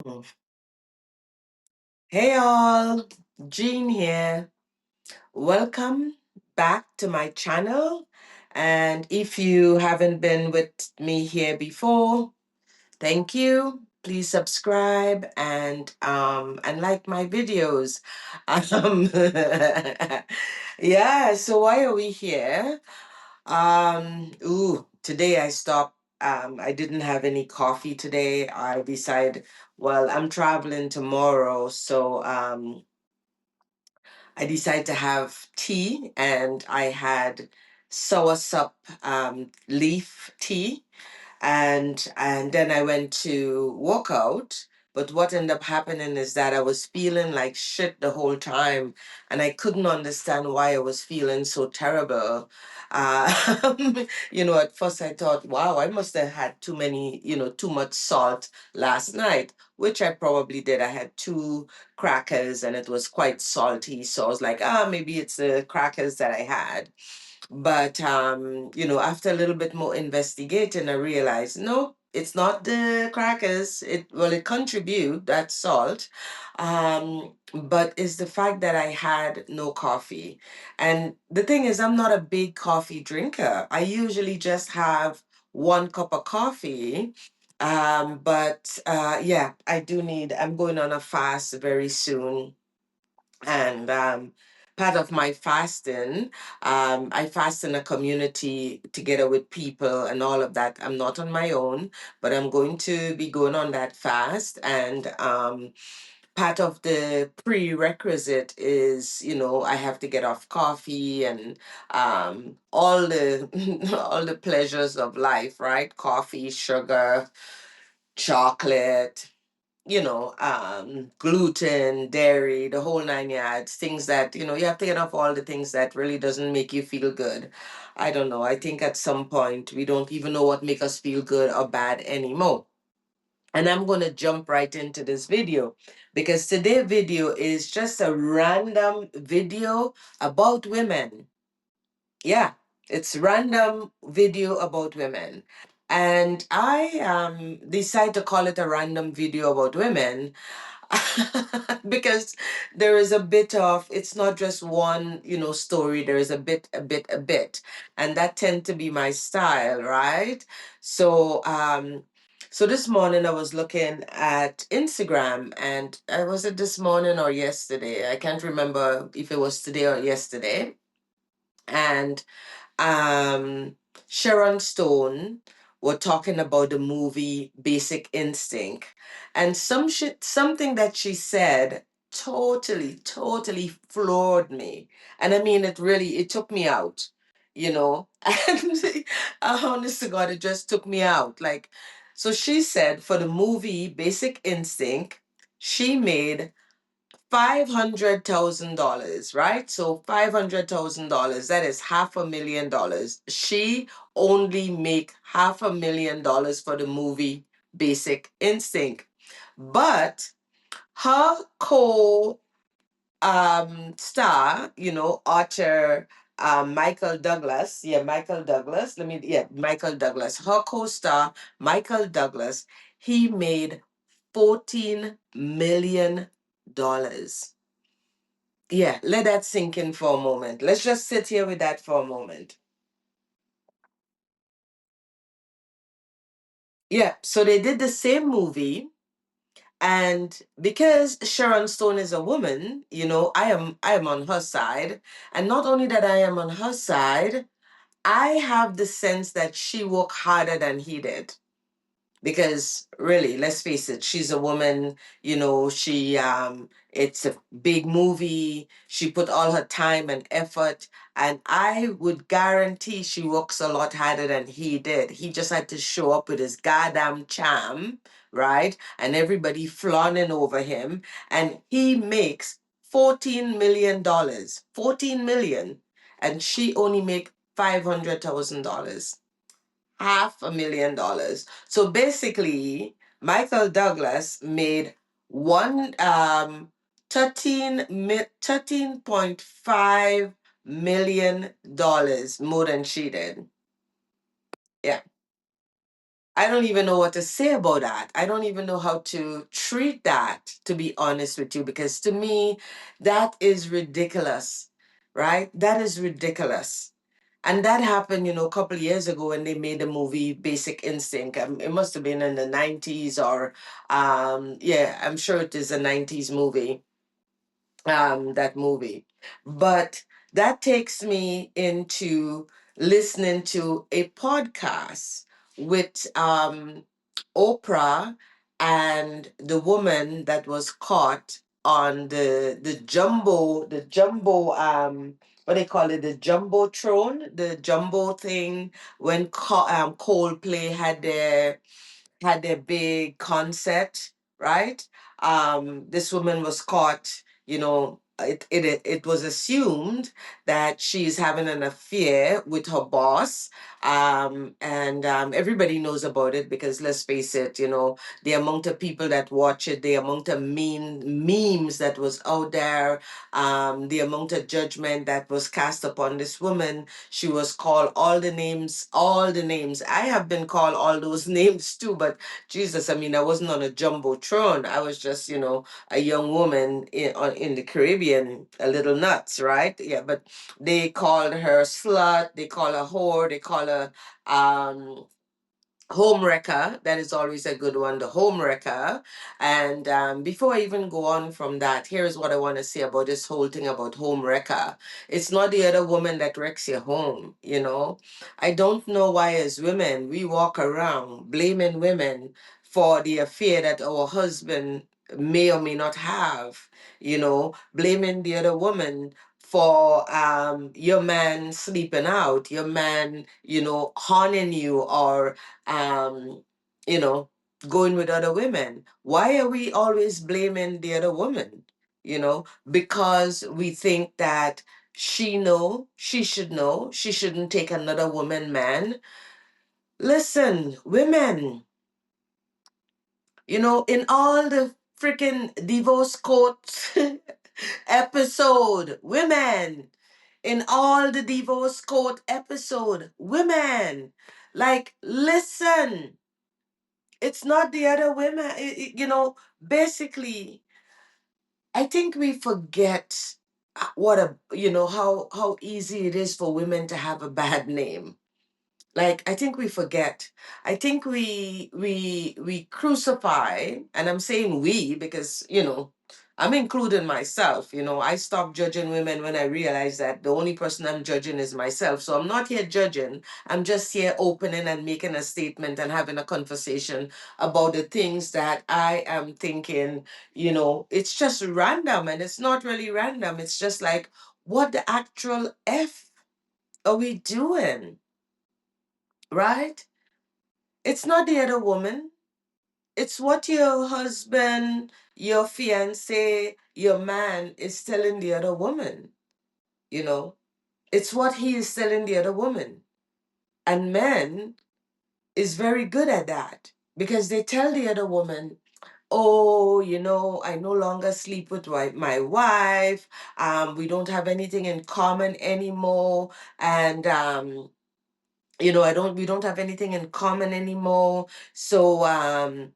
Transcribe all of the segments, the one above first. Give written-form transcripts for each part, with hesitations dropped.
Mm. Hey all, Jean here. Welcome back to my channel. And if you haven't been with me here before, thank you. Please subscribe and like my videos. Um, yeah, so why are we here? Today I stopped. I didn't have any coffee today. I decided, well, I'm traveling tomorrow, so I decided to have tea, and I had soursop leaf tea, and then I went to work out. But what ended up happening is that I was feeling like shit the whole time, and I couldn't understand why I was feeling so terrible. At first I thought, wow, I must have had too much salt last night, which I probably did. I had two crackers and it was quite salty, so I was like, maybe it's the crackers that I had. But after a little bit more investigating, I realized no, it's not the crackers. It contribute that salt, but it's the fact that I had no coffee. And the thing is, I'm not a big coffee drinker. I usually just have one cup of coffee. But yeah, I do need. I'm going on a fast very soon, and part of my fasting, I fast in a community together with people and all of that. I'm not on my own, but I'm going to be going on that fast. And part of the prerequisite is, I have to get off coffee and all the all the pleasures of life, right? Coffee, sugar, chocolate, gluten, dairy, the whole nine yards, things that, you have to get off all the things that really doesn't make you feel good. I don't know. I think at some point we don't even know what make us feel good or bad anymore. And I'm going to jump right into this video because today's video is just a random video about women. Yeah, it's random video about women. And I decide to call it a random video about women because there is a bit of, it's not just one, story. There is a bit, and that tend to be my style, right? So this morning I was looking at Instagram, and was it this morning or yesterday? I can't remember if it was today or yesterday. And um, Sharon Stone were talking about the movie Basic Instinct, and something that she said totally floored me. And I mean, it took me out, and honest to God, it just took me out. Like, so she said for the movie Basic Instinct, she made $500,000, right? So $500,000, that is $500,000. She only make $500,000 for the movie Basic Instinct. But her co star, author Michael Douglas, Michael Douglas, Michael Douglas, her co-star Michael Douglas, he made $14 million. Yeah, let that sink in for a moment. Let's just sit here with that for a moment. Yeah, so they did the same movie, and because Sharon Stone is a woman, I am on her side. And not only that I am on her side, I have the sense that she worked harder than he did. Because really, let's face it, she's a woman. She it's a big movie. She put all her time and effort, and I would guarantee she works a lot harder than he did. He just had to show up with his goddamn charm, right? And everybody fawning over him, and he makes $14 million. 14 million, and she only make $500,000. $500,000. So basically, Michael Douglas made one 13.5 million dollars more than she did. Yeah. I don't even know what to say about that. I don't even know how to treat that, to be honest with you, because to me, that is ridiculous, right? That is ridiculous. And that happened, a couple years ago when they made the movie Basic Instinct. It must have been in the 90s or, yeah, I'm sure it is a 90s movie, that movie. But that takes me into listening to a podcast with Oprah and the woman that was caught on the jumbo what they call it, the jumbotron, the jumbo thing when Coldplay had their big concert, right? This woman was caught, it was assumed that she's having an affair with her boss. And everybody knows about it because let's face it, the amount of people that watch it, the amount of memes that was out there, the amount of judgment that was cast upon this woman. She was called all the names, all the names. I have been called all those names too, but Jesus, I mean, I wasn't on a jumbotron. I was just, a young woman in the Caribbean, a little nuts, right? Yeah, but they called her slut, they call her whore, they call her um home wrecker. That is always a good one, the home wrecker. And before I even go on from that, here's what I want to say about this whole thing about home wrecker. It's not the other woman that wrecks your home. I don't know why as women we walk around blaming women for the affair that our husband may or may not have, blaming the other woman for your man sleeping out, your man, haunting you, or um, you know, going with other women. Why are we always blaming the other woman? Because we think that she should know, she shouldn't take another woman man. Listen, women, in all the freaking divorce court episode, women, in all the divorce court episode, women, like, listen, it's not the other women. Basically, I think we forget what a how easy it is for women to have a bad name. Like, I think we forget. I think we crucify, and I'm saying we because I'm including myself. I stopped judging women when I realized that the only person I'm judging is myself. So I'm not here judging. I'm just here opening and making a statement and having a conversation about the things that I am thinking. It's just random, and it's not really random. It's just like, what the actual F are we doing? Right? It's not the other woman. It's what your husband, your fiance, your man is telling the other woman. You know, it's what he is telling the other woman. And men is very good at that because they tell the other woman, oh, I no longer sleep with my wife. We don't have anything in common anymore. And we don't have anything in common anymore. So, I'm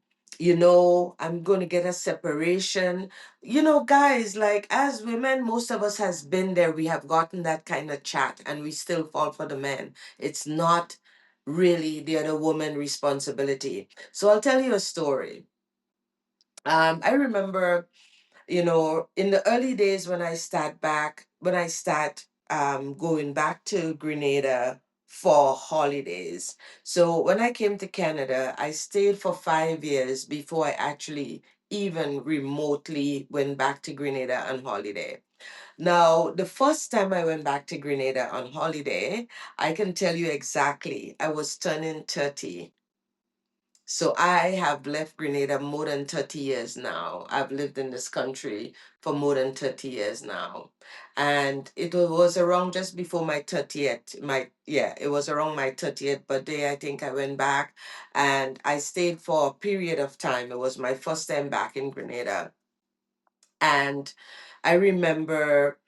going to get a separation. Guys, like, as women, most of us has been there. We have gotten that kind of chat and we still fall for the men. It's not really the other woman responsibility. So I'll tell you a story. I remember, in the early days when I start going back to Grenada for holidays. So when I came to Canada, I stayed for 5 years before I actually even remotely went back to Grenada on holiday. Now, the first time I went back to Grenada on holiday, I can tell you exactly, I was turning 30. So I have left Grenada more than 30 years now. I've lived in this country for more than 30 years now. And it was around just before my 30th, it was around my 30th birthday. I think I went back and I stayed for a period of time. It was my first time back in Grenada. And I remember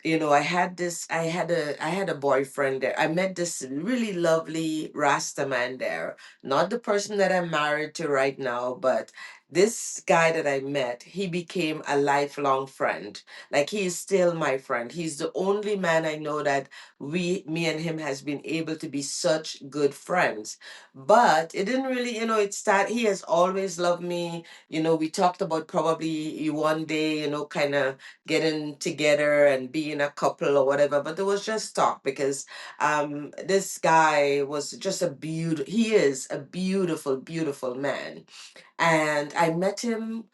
I had a boyfriend there. I met this really lovely Rasta man there. Not the person that I'm married to right now, but this guy that I met, he became a lifelong friend. Like, he is still my friend. He's the only man I know that me and him has been able to be such good friends. But it didn't really, he has always loved me. We talked about probably one day, kind of getting together and being a couple or whatever, but there was just talk because this guy was just he is a beautiful, beautiful man. And I met him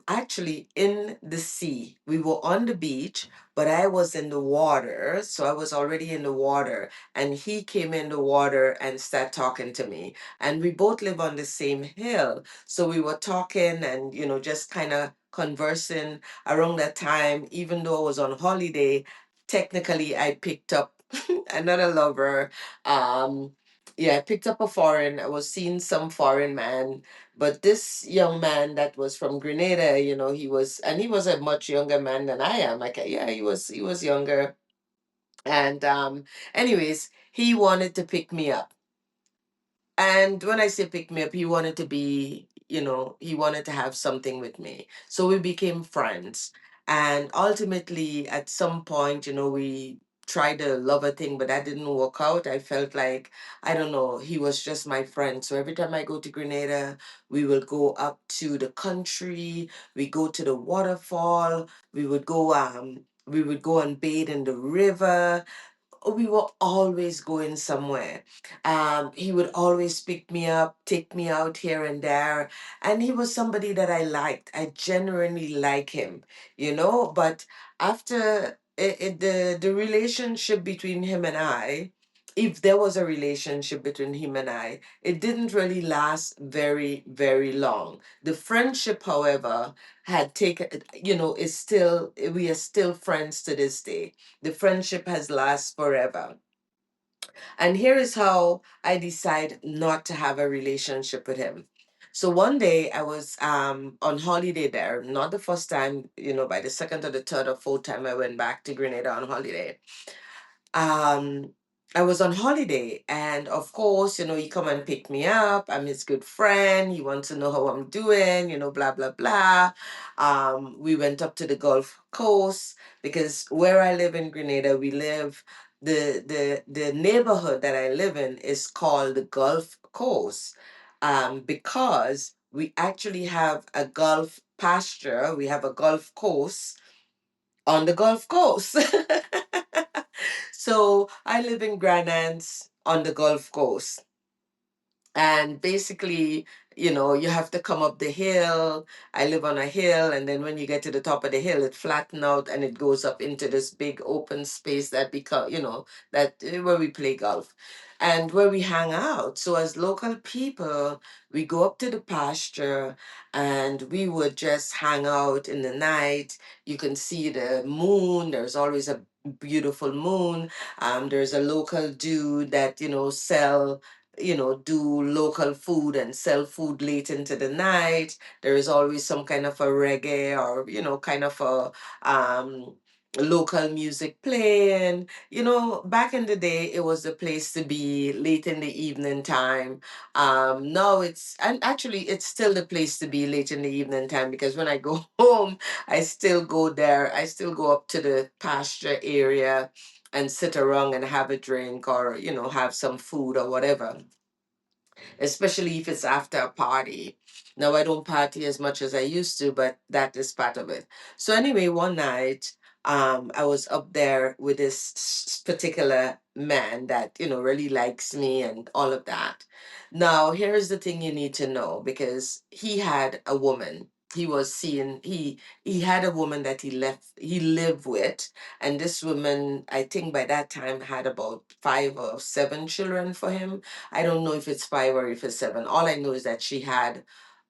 actually in the sea. We were on the beach, but I was in the water, so I was already in the water, and he came in the water and started talking to me. And we both live on the same hill, so we were talking and just kind of conversing around that time. Even though I was on holiday, technically I picked up another lover. Yeah, I picked up a foreign. I was seeing some foreign man, but this young man that was from Grenada, he was a much younger man than I am. Like, yeah, he was younger. And anyways, he wanted to pick me up. And when I say pick me up, he wanted to have something with me. So we became friends. And ultimately, at some point, we tried a lover thing, but that didn't work out. I felt like, I don't know, he was just my friend. So every time I go to Grenada, we will go up to the country, we go to the waterfall, we would go and bathe in the river. We were always going somewhere. He would always pick me up, take me out here and there. And he was somebody that I liked. I genuinely like him. But after the relationship between him and I, if there was a relationship between him and I, it didn't really last very, very long. The friendship, however, had taken, we are still friends to this day. The friendship has lasted forever. And here is how I decide not to have a relationship with him. So one day I was on holiday there, not the first time, by the second or the third or fourth time I went back to Grenada on holiday. um I was on holiday, and of course, he come and pick me up. I'm his good friend. He wants to know how I'm doing, blah blah blah. We went up to the Gulf Coast because where I live in Grenada, the neighborhood that I live in is called the Gulf Coast, because we actually have a Gulf pasture. We have a Gulf Coast on the Gulf Coast. So I live in Grand Anse on the Gulf Coast. And basically, you have to come up the hill. I live on a hill, and then when you get to the top of the hill, it flattens out and it goes up into this big open space that where we play golf and where we hang out. So as local people, we go up to the pasture and we would just hang out in the night. You can see the moon. There's always a beautiful moon. There's a local dude that do local food and sell food late into the night. There is always some kind of a reggae or, kind of a local music playing. Back in the day, it was the place to be late in the evening time. Now and actually, it's still the place to be late in the evening time because when I go home, I still go there. I still go up to the pasture area and sit around and have a drink or, have some food or whatever, especially if it's after a party. Now, I don't party as much as I used to, but that is part of it. So, anyway, one night, I was up there with this particular man that, really likes me and all of that. Now, here's the thing you need to know because he had a woman. He had a woman that he lived with, and this woman, I think by that time, had about 5 or 7 children for him. I don't know if it's 5 or if it's 7. All I know is that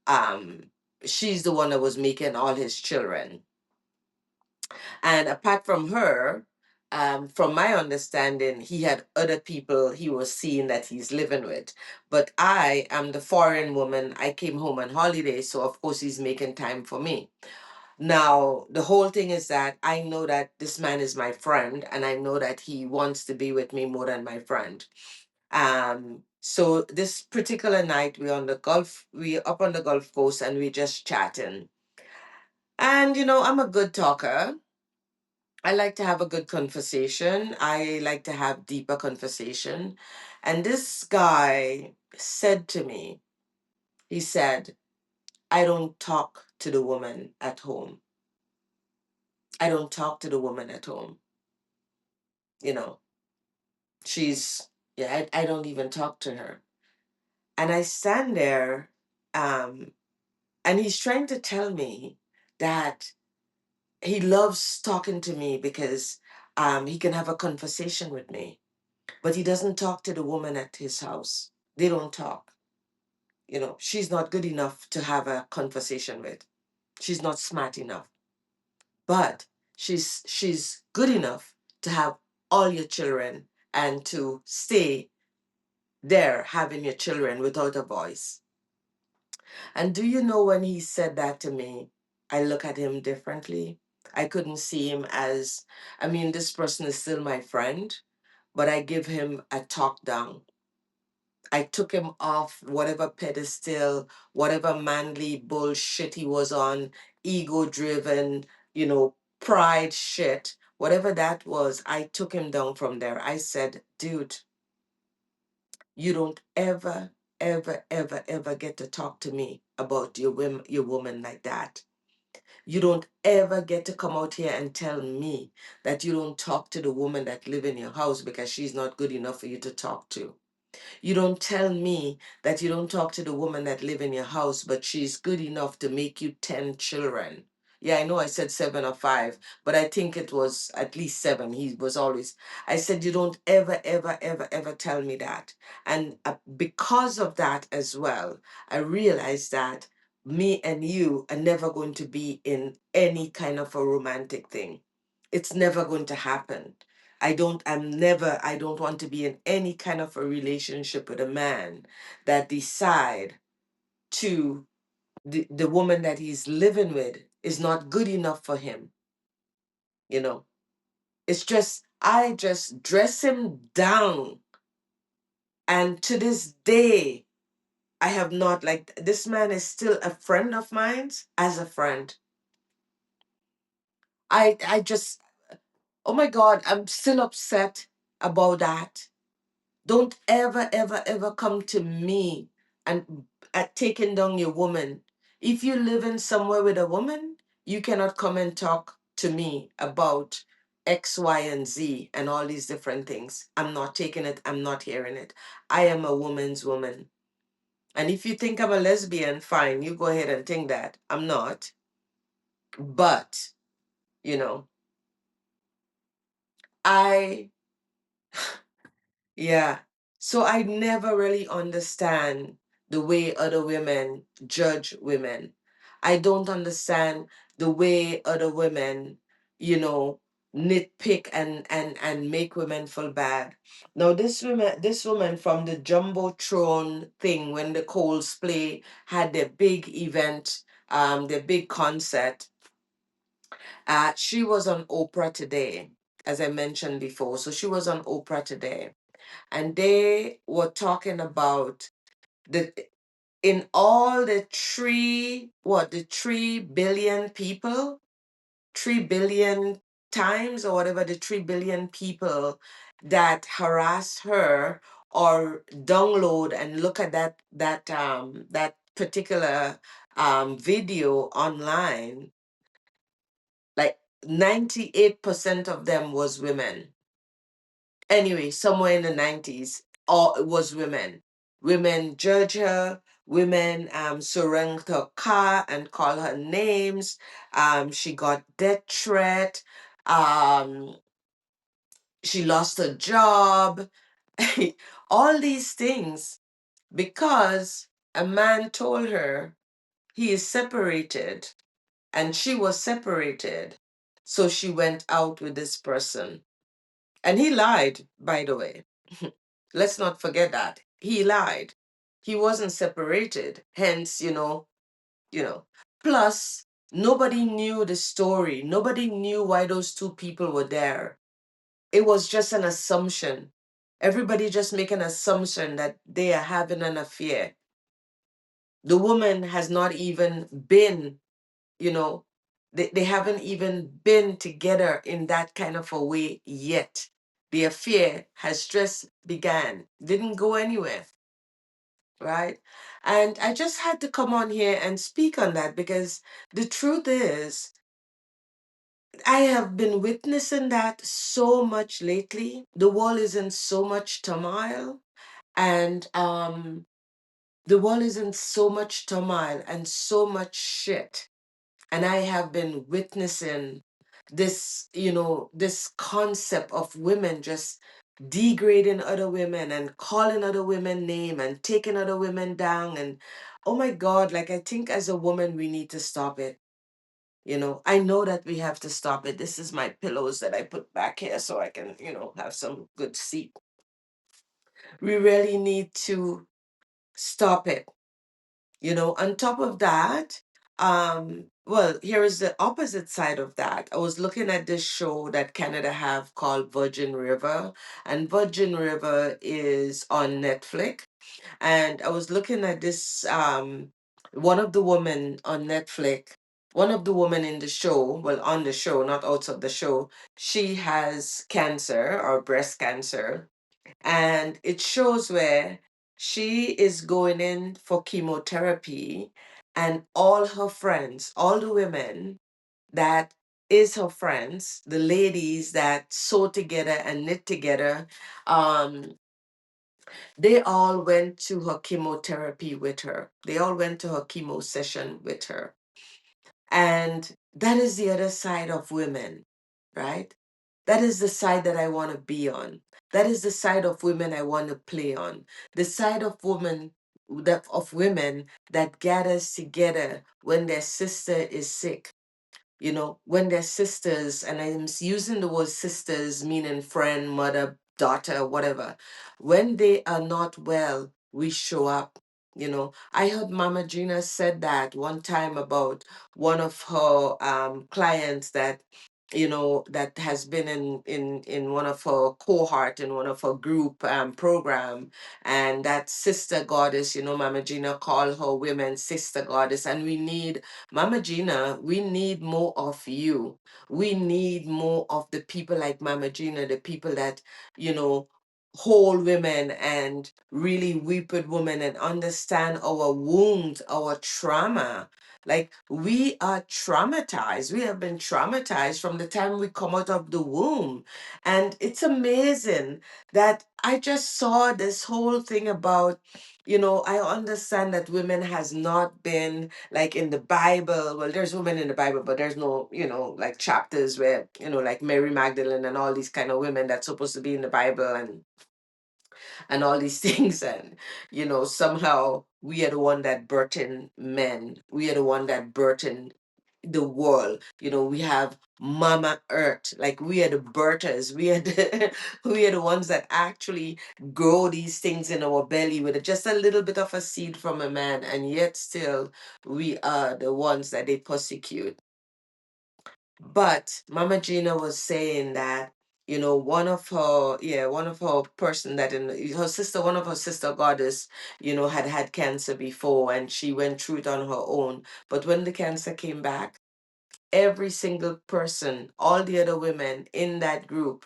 um she's the one that was making all his children. And apart from her, from my understanding, he had other people he was seeing that he's living with. But I am the foreign woman. I came home on holiday, so of course he's making time for me. Now, the whole thing is that I know that this man is my friend, and I know that he wants to be with me more than my friend. So this particular night, we up on the Gulf Coast, and we just chatting. And I'm a good talker. I like to have a good conversation. I like to have deeper conversation. And this guy said to me, he said, I don't talk to the woman at home. I don't talk to the woman at home. You know, she's, yeah, I don't even talk to her. And I stand there, um, and he's trying to tell me that he loves talking to me because he can have a conversation with me, but he doesn't talk to the woman at his house. They don't talk. She's not good enough to have a conversation with. She's not smart enough, but she's good enough to have all your children and to stay there having your children without a voice. And do you know, when he said that to me, I look at him differently. I couldn't see him as, I mean, this person is still my friend, but I give him a talk down. I took him off whatever pedestal, whatever manly bullshit he was on, ego driven, pride shit, whatever that was. I took him down from there. I said, dude, you don't ever, ever, ever, ever get to talk to me about your woman like that. You don't ever get to come out here and tell me that you don't talk to the woman that live in your house because she's not good enough for you to talk to. You don't tell me that you don't talk to the woman that live in your house, but she's good enough to make you 10 children. Yeah, I know I said 7 or 5, but I think it was at least 7. He was always, I said, you don't ever, ever, ever, ever tell me that. And because of that as well, I realized that me and you are never going to be in any kind of a romantic thing. It's never going to happen. I don't want to be in any kind of a relationship with a man that decide to, the woman that he's living with is not good enough for him. You know, it's just, I just dress him down. And to this day, I have not, like, this man is still a friend of mine as a friend. I just, oh my God, I'm still upset about that. Don't ever, ever, ever come to me and at taking down your woman. If you live in somewhere with a woman, you cannot come and talk to me about X, Y, and Z and all these different things. I'm not taking it. I'm not hearing it. I am a woman's woman. And if you think I'm a lesbian, fine, you go ahead and think that. I'm not. But, you know, I Yeah. So I never really understand the way other women judge women. I don't understand the way other women, you know, nitpick and make women feel bad. Now this woman from the Jumbotron thing, when the Coldplay had their big event, their big concert, she was on Oprah today, as I mentioned before. So she was on Oprah today, and they were talking about the in all the 3 billion people, 3 billion times or whatever, the 3 billion people that harass her or download and look at that particular video online, like 98% of them was women. Anyway, somewhere in the 90s, all it was women. Women judge her, women surround her car and call her names. She got death threat. Um, she lost her job. All these things because a man told her he is separated and she was separated. So she went out with this person. And he lied, by the way. Let's not forget that. He lied. He wasn't separated. Hence, you know. Plus, Nobody knew the story. Nobody knew why those two people were there. It was just an assumption. Everybody just make an assumption that they are having an affair. The woman has not even been, you know, they haven't even been together in that kind of a way yet. The affair has just began, didn't go anywhere, right? And I just had to come on here and speak on that because the truth is, I have been witnessing that so much lately. The world is in so much turmoil, and the world is in so much turmoil and so much shit. And I have been witnessing this, this concept of women just degrading other women and calling other women name and taking other women down. And oh my God, like I think as a woman, we need to stop it. I know that we have to stop it. This is my pillows that I put back here so I can, have some good sleep. We really need to stop it. On top of that, well, here is the opposite side of that. I was looking at this show that Canada have called Virgin River, and Virgin River is on Netflix. And I was looking at this, one of the women on Netflix, one of the women in the show, well, on the show, not outside the show, she has cancer or breast cancer. And it shows where she is going in for chemotherapy, and all her friends, all the women that is her friends, the ladies that sew together and knit together, um, they all went to her chemotherapy with her. They all went to her chemo session with her. And that is the other side of women, right? That is the side that I want to be on. That is the side of women I want to play on. The side of women that gathers together when their sister is sick, when their sisters, and I'm using the word sisters, meaning friend, mother, daughter, whatever, when they are not well, we show up. I heard Mama Gina said that one time about one of her clients that that has been in one of her cohort in one of her group program, and that sister goddess, Mama Gina call her women sister goddess, and we need Mama Gina, we need more of you. We need more of the people like Mama Gina, the people that, you know, hold women and really weep with women and understand our wounds, our trauma. Like we are traumatized. We have been traumatized from the time we come out of the womb. And it's amazing that I just saw this whole thing about, I understand that women has not been like in the Bible. Well, there's women in the Bible, but there's no, like chapters where, like Mary Magdalene and all these kind of women that's supposed to be in the Bible and all these things. And somehow we are the one that burden men. We are the one that burden the world. We have Mama Earth. Like we are the birthers. We are the we are the ones that actually grow these things in our belly with just a little bit of a seed from a man, and yet still we are the ones that they persecute. But Mama Gina was saying that, one of her person that in her sister, one of her sister goddess, had cancer before, and she went through it on her own. But when the cancer came back, every single person, all the other women in that group,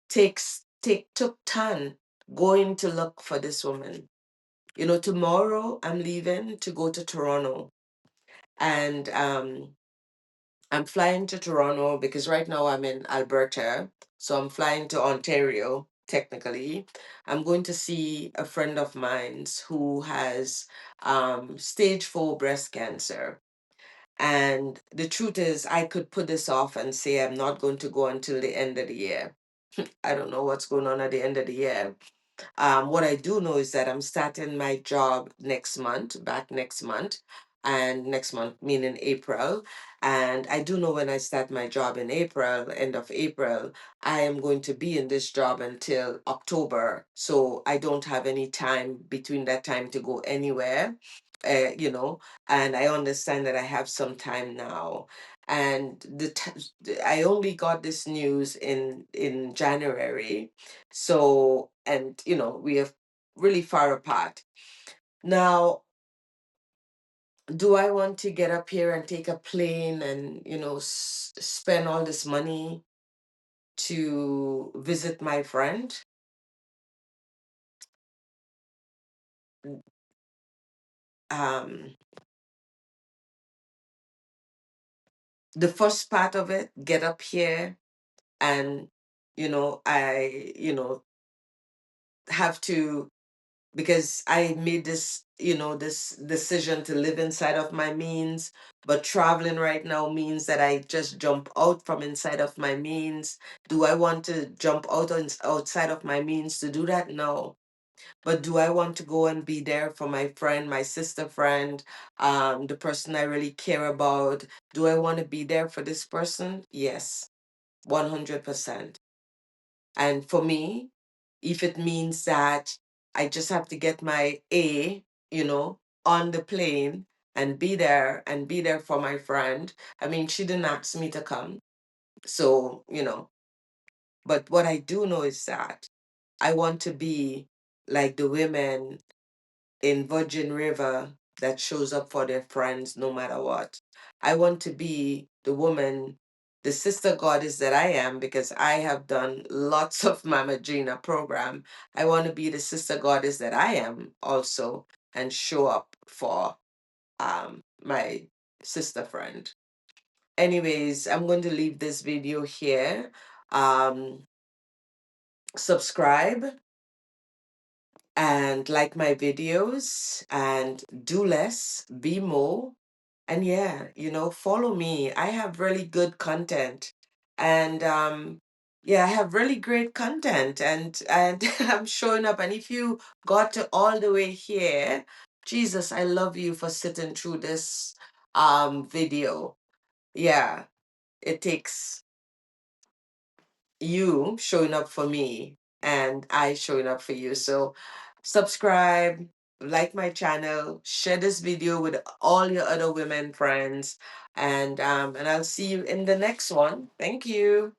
took turn going to look for this woman. Tomorrow I'm leaving to go to Toronto, and I'm flying to Toronto because right now I'm in Alberta. So I'm flying to Ontario, technically. I'm going to see a friend of mine's who has stage 4 breast cancer. And the truth is, I could put this off and say I'm not going to go until the end of the year. I don't know what's going on at the end of the year. What I do know is that I'm starting my job next month, back next month, and next month meaning April. And I do know when I start my job in April, end of April, I am going to be in this job until October. So I don't have any time between that time to go anywhere. you know, and I understand that I have some time now. And I only got this news in January, so, and you know, we are really far apart now. Do I want to get up here and take a plane and, you know, spend all this money to visit my friend? Um, the first part of it, get up here and, you know, have to, because I made this, this decision to live inside of my means, but traveling right now means that I just jump out from inside of my means. Do I want to jump outside of my means to do that? No. But do I want to go and be there for my friend, my sister friend, the person I really care about? Do I want to be there for this person? Yes, 100%. And for me, if it means that I just have to get my on the plane and be there for my friend. I mean, she didn't ask me to come. So, but what I do know is that I want to be like the women in Virgin River that shows up for their friends no matter what. I want to be the woman, the sister goddess that I am, because I have done lots of Mama Gina program. I want to be the sister goddess that I am also and show up for my sister friend. Anyways, I'm going to leave this video here. Um, Subscribe and like my videos and do less, be more. And yeah, follow me. I have really good content. And yeah, I have really great content and I'm showing up. And if you got to all the way here, Jesus, I love you for sitting through this video. Yeah, it takes you showing up for me and I showing up for you. So subscribe, like my channel, share this video with all your other women friends, and I'll see you in the next one. Thank you.